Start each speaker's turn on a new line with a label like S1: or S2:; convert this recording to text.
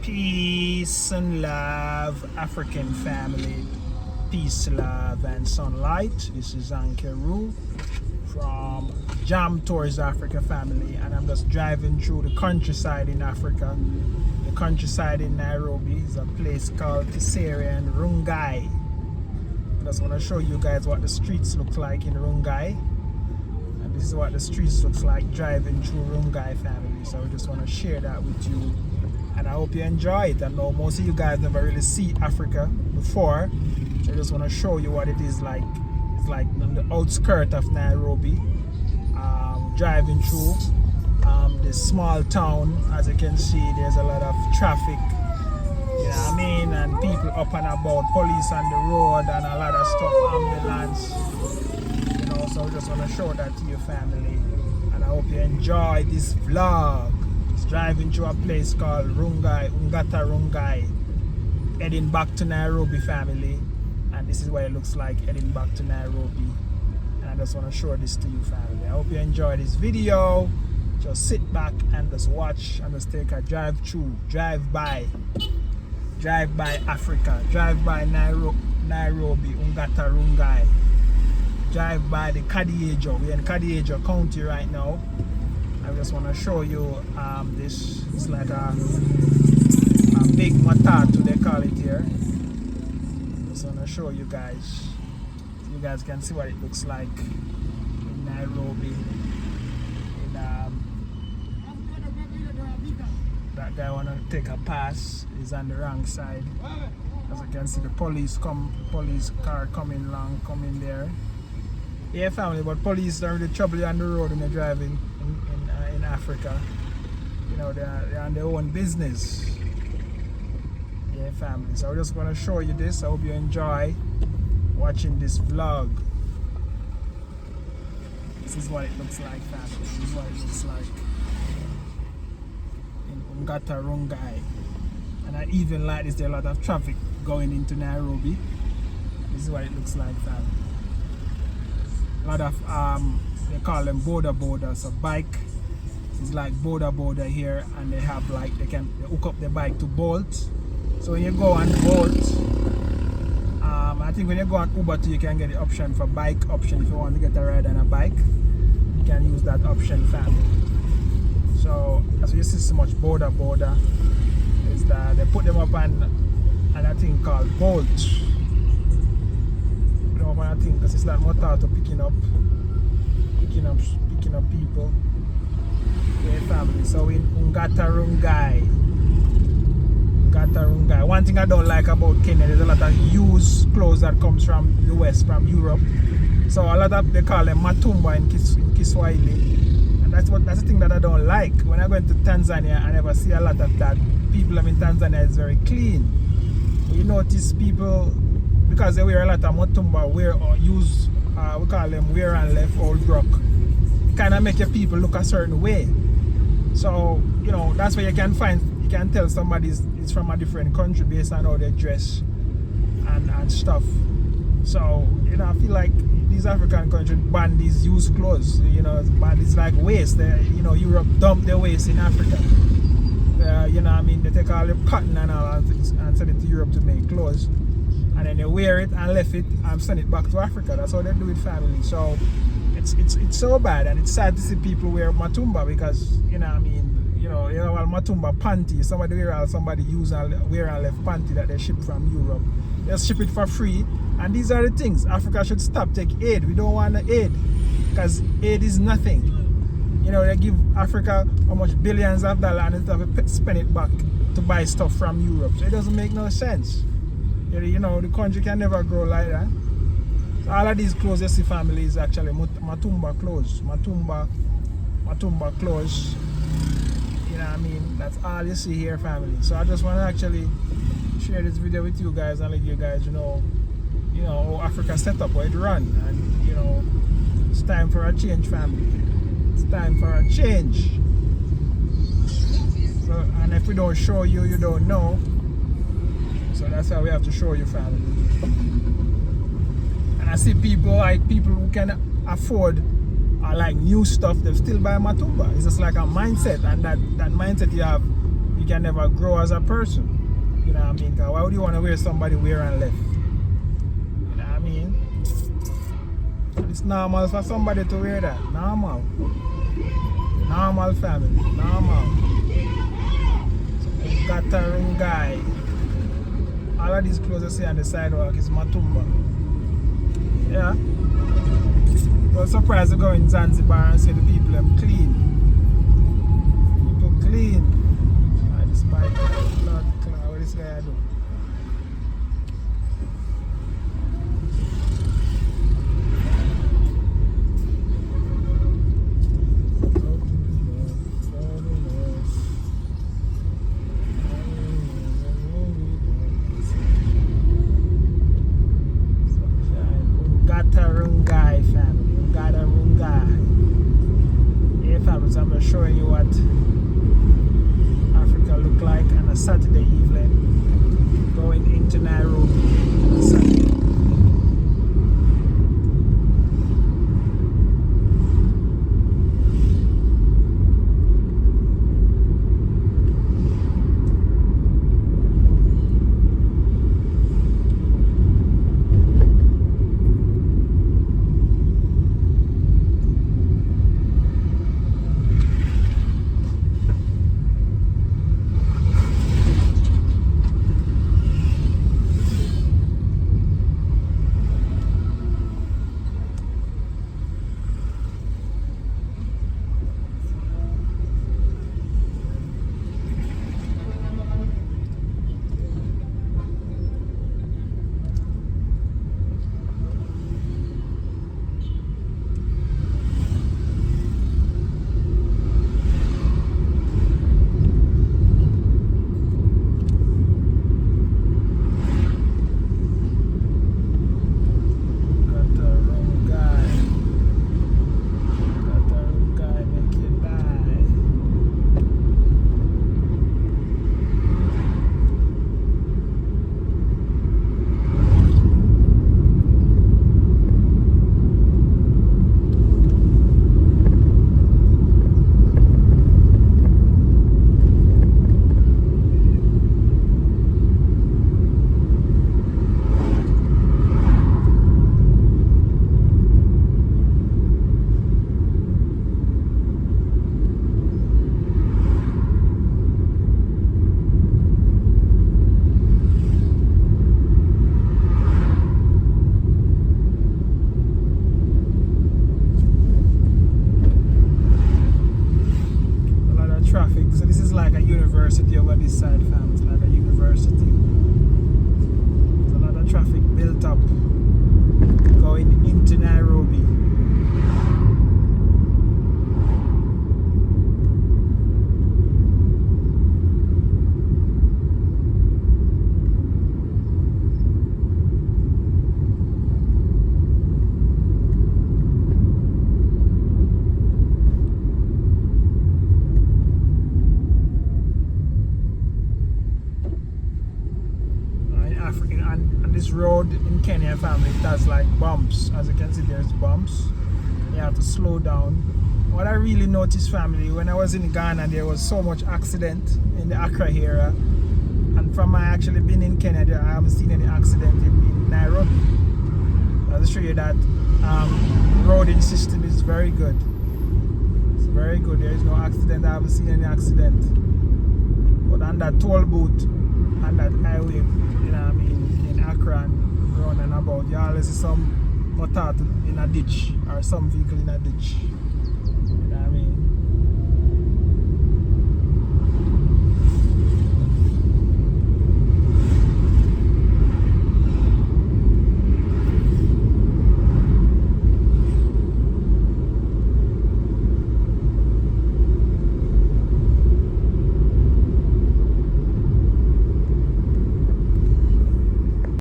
S1: Peace and love, African family. Peace, love, and sunlight. This is Ankeru from Jam Tours Africa family, and I'm just driving through the countryside in Africa. The countryside in Nairobi is a place called Tisere and Rungai. I just want to show you guys what the streets look like in Rungai. And this is what the streets looks like driving through Rungai family. So I just want to share that with you. And I hope you enjoy it. I know most of you guys never really see Africa before, so I just want to show you what it is like. It's like on the outskirts of Nairobi, driving through this small town. As you can see, there's a lot of traffic, you know what I mean, and people up and about, police on the road and a lot of stuff, ambulance, you know. So I just want to show that to your family, and I hope you enjoy this vlog. Driving to a place called Rungai, Ungata Rungai, heading back to Nairobi family, and this is what it looks like heading back to Nairobi. And I just want to show this to you family. I hope you enjoy this video. Just sit back and just watch and just take a drive through, drive by Africa, drive by Nairobi, Ungata Rungai, drive by the Kadiejo. We're in Kadiejo County right now. I just want to show you this. It's like a big matatu, they call it here. Just want to show you guys. You guys can see what it looks like in Nairobi. That guy want to take a pass. He's on the wrong side. As you can see, the police car coming there. Yeah, family, but police don't really trouble you on the road when you're driving in Africa. You know, they're on their own business. Yeah, family. So I just want to show you this. I hope you enjoy watching this vlog. This is what it looks like, family. This is what it looks like in Ungata Rungai. And I even like this. There's a lot of traffic going into Nairobi. This is what it looks like, family. A lot of they call them border. So bike is like border here, and they have like they hook up the bike to Bolt. So when you go on Bolt, I think when you go on Uber too, you can get the option for bike option. If you want to get a ride on a bike, you can use that option, family. So as you see, so much border is that they put them up on a thing called Bolt. I think because it's like Motato picking up people. Yeah, family. So in Ungata Rungai. One thing I don't like about Kenya, there's a lot of used clothes that comes from the West, from Europe. So a lot of, they call them matumba in Kiswahili. And that's the thing that I don't like. When I go into Tanzania, I never see a lot of that. People in Tanzania is very clean. You notice people, because they wear a lot of matumba, we call them wear and left old rock. Kind of make your people look a certain way. So, you know, that's where you can tell somebody is from a different country based on how they dress and stuff. So, you know, I feel like these African countries ban these used clothes. You know, it's like waste. You know, Europe dump their waste in Africa. You know what I mean? They take all the cotton and all and send it to Europe to make clothes. And then they wear it and left it and send it back to Africa. That's how they do it, family. So it's so bad, and it's sad to see people wear matumba, because you know what I mean, you have a matumba panty. Somebody use and wear and left panty that they ship from Europe. They ship it for free, and these are the things. Africa should stop take aid. We don't want the aid, because aid is nothing. You know, they give Africa how much billions of dollars and they have to spend it back to buy stuff from Europe. So it doesn't make no sense. You know, the country can never grow like that. So all of these clothes you see, family, is actually matumba clothes. Matumba clothes. You know what I mean? That's all you see here, family. So I just want to actually share this video with you guys and let you guys know how Africa set up, how it run. And you know, it's time for a change, family. It's time for a change. So, and if we don't show you, you don't know. So that's how we have to show you, family. And I see people who can afford like new stuff, they still buy matumba. It's just like a mindset, and that mindset you have you can never grow as a person. You know what I mean? 'Cause why would you want to wear somebody wear and left? You know what I mean? It's normal for somebody to wear that. Normal. Normal family. Normal. So, guy. All of these clothes you see on the sidewalk is Matumba. Yeah. I was surprised to go in Zanzibar and see the people them clean. People clean. I despite blood cloud. What this guy do? I'm just showing you what Africa look like on a Saturday evening going into Nairobi on Saturday. University over this side, fam. It's like a university. There's a lot of traffic built up going into Nairobi. This road in Kenya, family, it has like bumps. As you can see, there's bumps. You have to slow down. What I really noticed, family, when I was in Ghana, there was so much accident in the Accra area, and from I actually been in Kenya, I haven't seen any accident in Nairobi. I'll show you that roading system is very good. It's very good. There is no accident. I haven't seen any accident. But on that toll booth, on that highway, you know what I mean, Accra and round and about, you always see some motor in a ditch or some vehicle in a ditch.